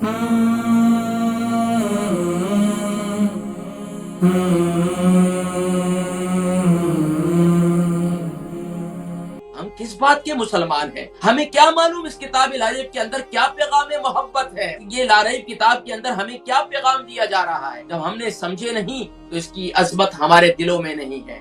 ہم کس بات کے مسلمان ہیں؟ ہمیں کیا معلوم اس کتاب لاریب کے اندر کیا پیغام محبت ہے؟ یہ لاریب کتاب کے اندر ہمیں کیا پیغام دیا جا رہا ہے؟ جب ہم نے سمجھے نہیں تو اس کی عظمت ہمارے دلوں میں نہیں ہے۔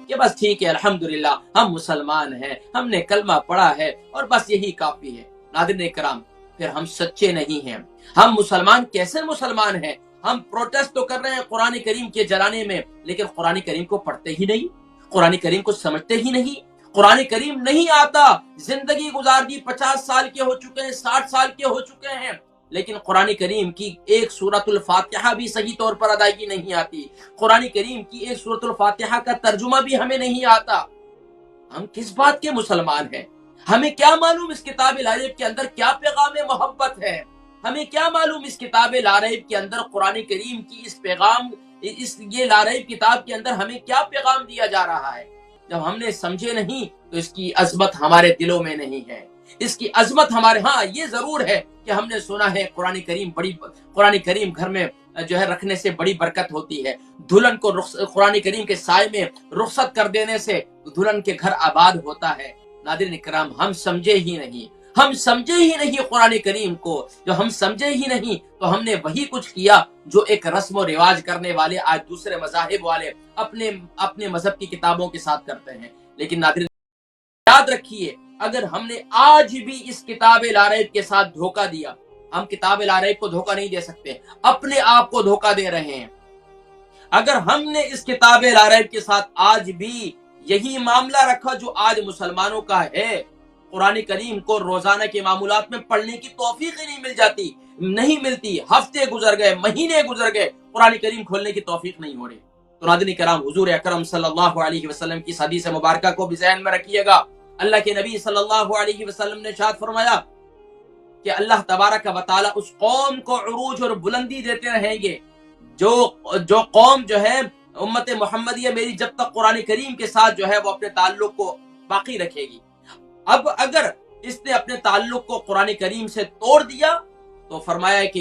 کہ بس ٹھیک ہے، الحمدللہ ہم مسلمان ہیں، ہم نے کلمہ پڑھا ہے اور بس یہی کافی ہے۔ ناظرین کرام، پھر ہم سچے نہیں ہیں۔ ہم مسلمان کیسے مسلمان ہیں؟ ہم پروٹیسٹ تو کر رہے ہیں قرآن کریم کے جلانے میں، لیکن قرآن کریم کو پڑھتے ہی نہیں، قرآن کریم کو سمجھتے ہی نہیں، قرآن کریم نہیں آتا، زندگی گزار دی، 50 سال کے ہو چکے ہیں، 60 سال کے ہو چکے ہیں، لیکن قرآن کریم کی ایک سورۃ الفاتحہ بھی صحیح طور پر ادائیگی نہیں آتی، قرآن کریم کی ایک سورۃ الفاتحہ کا ترجمہ بھی ہمیں نہیں آتا۔ ہم کس بات کے مسلمان ہیں؟ ہمیں کیا معلوم اس کتاب لاریب کے اندر کیا پیغام محبت ہے؟ ہمیں کیا معلوم اس کتاب لاریب کے اندر قرآن کریم کی یہ لاریب کتاب کے اندر ہمیں کیا پیغام دیا جا رہا ہے؟ جب ہم نے سمجھے نہیں تو اس کی عظمت ہمارے دلوں میں نہیں ہے۔ اس کی عظمت ہمارے ہاں یہ ضرور ہے کہ ہم نے سنا ہے قرآن کریم گھر میں جو ہے رکھنے سے بڑی برکت ہوتی ہے، دلہن کو قرآن کریم کے سائے میں رخصت کر دینے سے دلہن کے گھر آباد ہوتا ہے۔ ناظرین کرام، ہم سمجھے ہی نہیں قرآن کریم کو۔ جو ہم سمجھے ہی نہیں تو ہم نے وہی کچھ کیا جو ایک رسم و رواج کرنے والے آج دوسرے مذاہب والے اپنے مذہب کی کتابوں کے ساتھ کرتے ہیں۔ لیکن ناظرین یاد رکھیے، اگر ہم نے آج بھی اس کتاب لاریب کے ساتھ دھوکہ دیا، ہم کتاب لاریب کو دھوکہ نہیں دے سکتے، اپنے آپ کو دھوکہ دے رہے ہیں۔ اگر ہم نے اس کتاب لاریب کے ساتھ آج بھی یہی معاملہ رکھا جو آج مسلمانوں کا ہے، قرآن کریم کو روزانہ کے معمولات میں پڑھنے کی توفیق ہی نہیں ملتی، ہفتے گزر گئے، مہینے گزر گئے، قرآن کریم کھولنے کی توفیق نہیں ہو رہی۔ تو ناظرین کرام، حضور اکرم صلی اللہ علیہ وسلم کی حدیث مبارکہ کو بھی ذہن میں رکھیے گا۔ اللہ کے نبی صلی اللہ علیہ وسلم نے ارشاد فرمایا کہ اللہ تبارک و تعالی اس قوم کو عروج اور بلندی دیتے رہیں گے جو قوم جو ہے امت محمدیہ میری جب تک قرآن کریم کے ساتھ جو ہے وہ اپنے تعلق کو باقی رکھے گی۔ اب اگر اس نے اپنے تعلق کو قرآن کریم سے توڑ دیا تو فرمایا کہ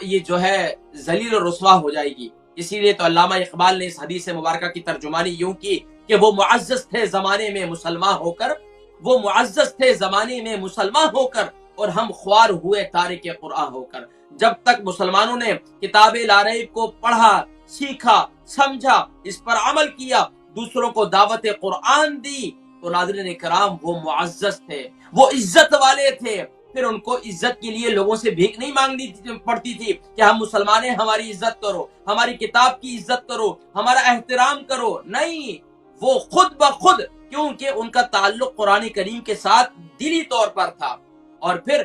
یہ جو ہے ذلیل و رسوا ہو جائے گی۔ اسی لیے تو علامہ اقبال نے اس حدیث مبارکہ کی ترجمانی یوں کی کہ وہ معزز تھے زمانے میں مسلمان ہو کر اور ہم خوار ہوئے تارک قرآن ہو کر۔ جب تک مسلمانوں نے کتاب لاریب کو پڑھا، سیکھا، سمجھا، اس پر عمل کیا، دوسروں کو دعوت قرآن دی، تو ناظرین کرام وہ معزز تھے، وہ عزت والے تھے۔ پھر ان کو عزت کے لیے لوگوں سے بھیک نہیں مانگنی پڑتی تھی کہ ہم مسلمان ہیں، ہماری عزت کرو، ہماری کتاب کی عزت کرو، ہمارا احترام کرو۔ نہیں، وہ خود بخود، کیونکہ ان کا تعلق قرآن کریم کے ساتھ دلی طور پر تھا، اور پھر